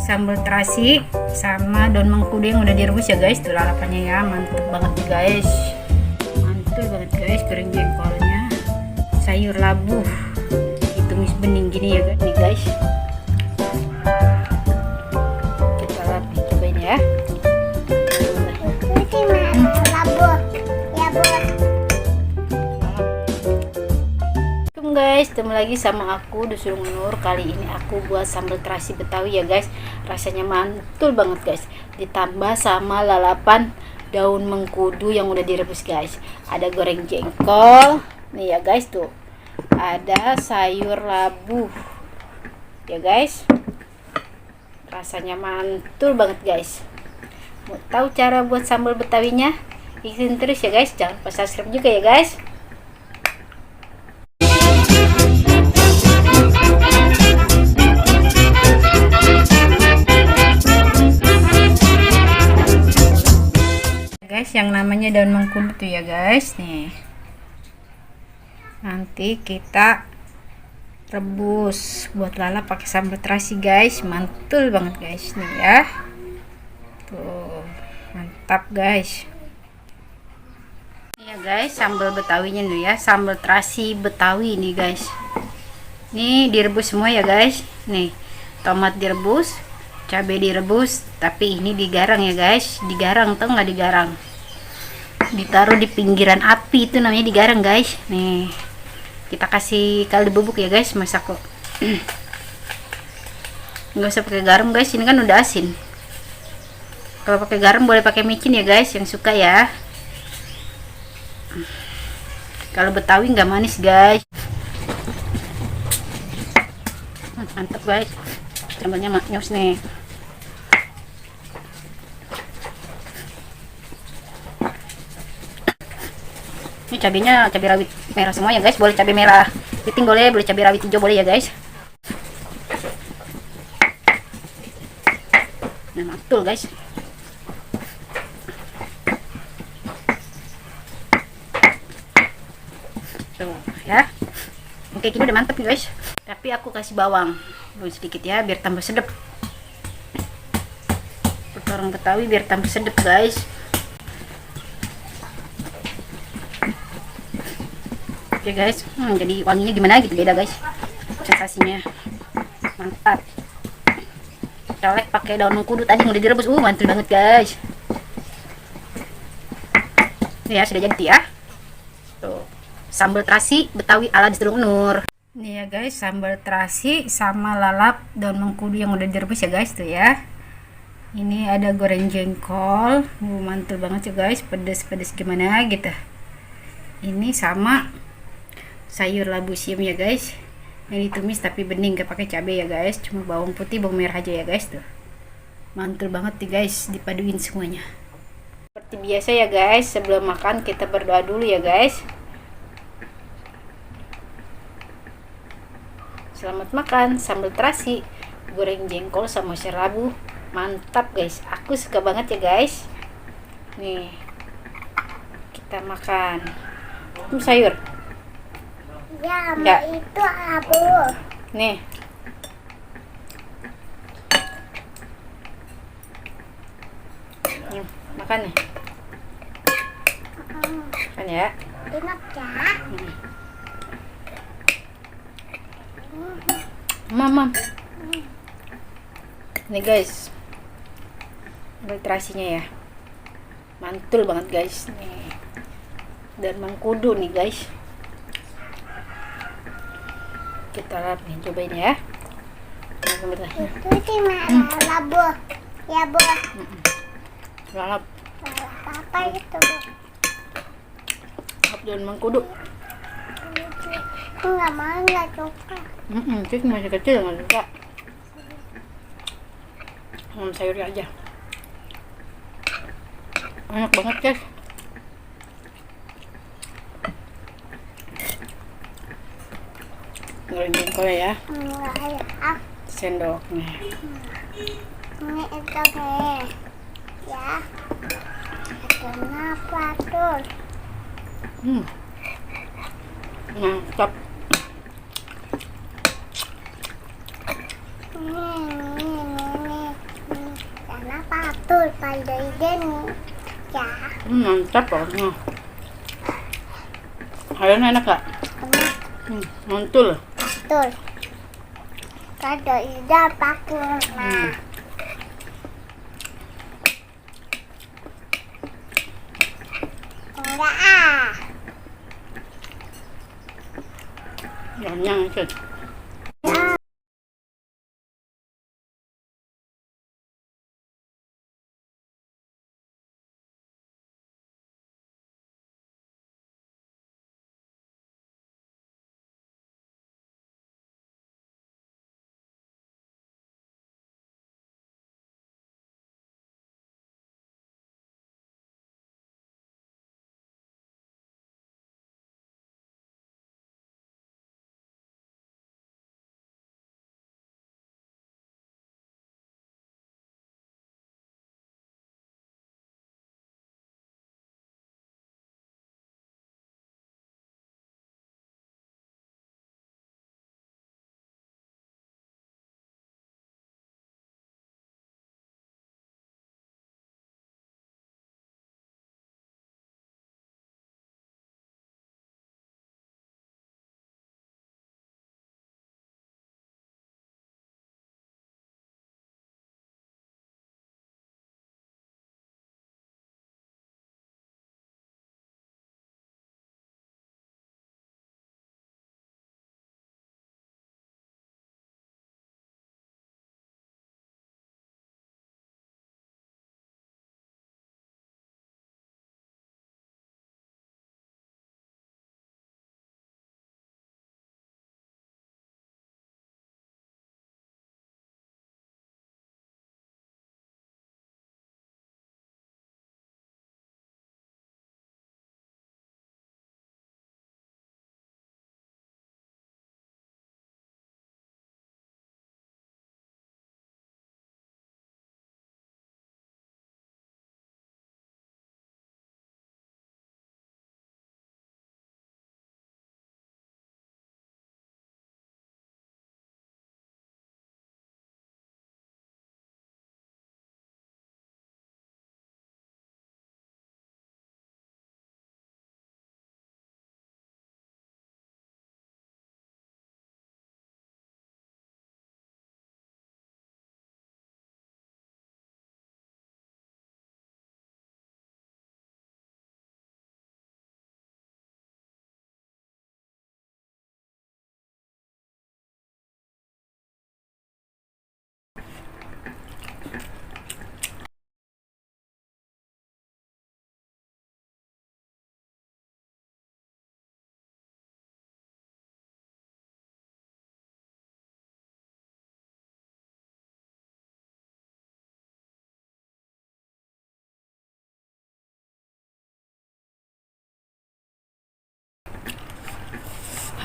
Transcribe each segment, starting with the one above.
sambal terasi sama daun mengkudu yang udah direbus ya guys. Tuh lalapannya ya, mantep banget nih guys. Mantul banget guys, goreng jengkolnya. Sayur labu ditumis bening gini ya guys. Nih guys. Kita lihat cobain ya. Guys, ketemu lagi sama aku Dusun Nur. Kali ini aku buat sambal terasi Betawi ya guys. Rasanya mantul banget guys. Ditambah sama lalapan daun mengkudu yang udah direbus guys. Ada goreng jengkol. Nih ya guys tuh. Ada sayur labu. Ya guys. Rasanya mantul banget guys. Mau tahu cara buat sambal Betawinya? Ikutin terus ya guys. Jangan lupa subscribe juga ya guys. Guys, yang namanya daun mengkudu tuh ya guys. Nih, nanti kita rebus buat lalap pakai sambal terasi guys. Mantul banget guys nih ya. Tuh, mantap guys. Nih ya guys, sambal betawinya nih ya, sambal terasi Betawi nih guys. Nih direbus semua ya guys. Nih, tomat direbus, cabai direbus, tapi ini digarang ya guys. Digarang, tau nggak digarang? Ditaruh di pinggiran api, itu namanya digarang guys. Nih, kita kasih kaldu bubuk ya guys, masak kok. Nggak usah pakai garam guys, ini kan udah asin. Kalau pakai garam boleh pakai micin ya guys, yang suka ya. Kalau Betawi nggak manis guys. Mantap guys, sambalnya maknyus nih. Ini cabenya cabai rawit merah semua ya guys. Boleh cabai merah keriting boleh, boleh cabai rawit hijau boleh ya guys. Nah, mantul guys. Tuh ya. Oke, ini udah mantep nih guys. Tapi aku kasih bawang dulu sedikit ya, biar tambah sedap. Orang Betawi biar tambah sedap guys. Oke guys, jadi wanginya gimana gitu, beda guys sensasinya, mantap. Colek pakai daun mengkudu tadi yang udah direbus, mantul banget guys. Nih ya, sudah jadi ya. Tuh, sambal terasi Betawi ala Dusun Nur. Nih ya guys, sambal terasi sama lalap daun mengkudu yang udah direbus ya guys tuh ya. Ini ada goreng jengkol, mantul banget ya guys, pedes-pedes gimana gitu. Ini sama sayur labu siam ya guys, yang ditumis tapi bening, gak pakai cabai ya guys, cuma bawang putih bawang merah aja ya guys. Tuh mantul banget nih guys, dipaduin semuanya. Seperti biasa ya guys, sebelum makan kita berdoa dulu ya guys. Selamat makan sambal terasi goreng jengkol sama sayur labu, mantap guys, aku suka banget ya guys. Nih kita makan sayur ya, enggak. Itu abu. Nih. Makan nih. Makan ya. Enak ya. Mama. Nih guys. Ambil terasinya ya. Mantul banget guys. Nih. Dan mengkudu nih guys. Kita lihat nih, cobain ya. Itu gimana labu? Ya bu. Lalap. Apa itu? Lalap daun mengkudu. Aku nggak mau, nggak suka. Itu masih kecil nggak suka. Sayurnya aja. Enak banget guys. Goreng jengkol ya. Enggak ada. Sendoknya. Ini itu nih. Ya. Kenapa tuh? Mantap. Ini. makan dari Denny. Ya, Mantap pokoknya. Ayamnya enak gak? enak. Mantul. Betul. Kado Ida pakai. Nah, enggak ah. Yang ikut.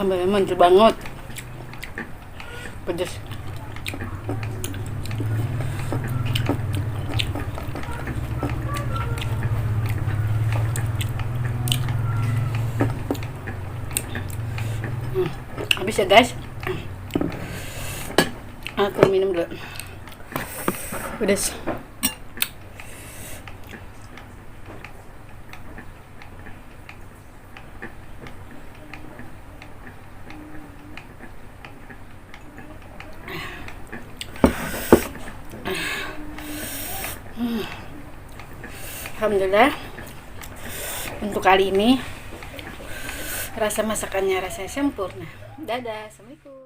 Sambalnya mantul banget. Pedas. Habis ya guys. Aku minum dulu. Pedas. Alhamdulillah untuk kali ini rasa masakannya rasanya sempurna. Dadah, assalamualaikum.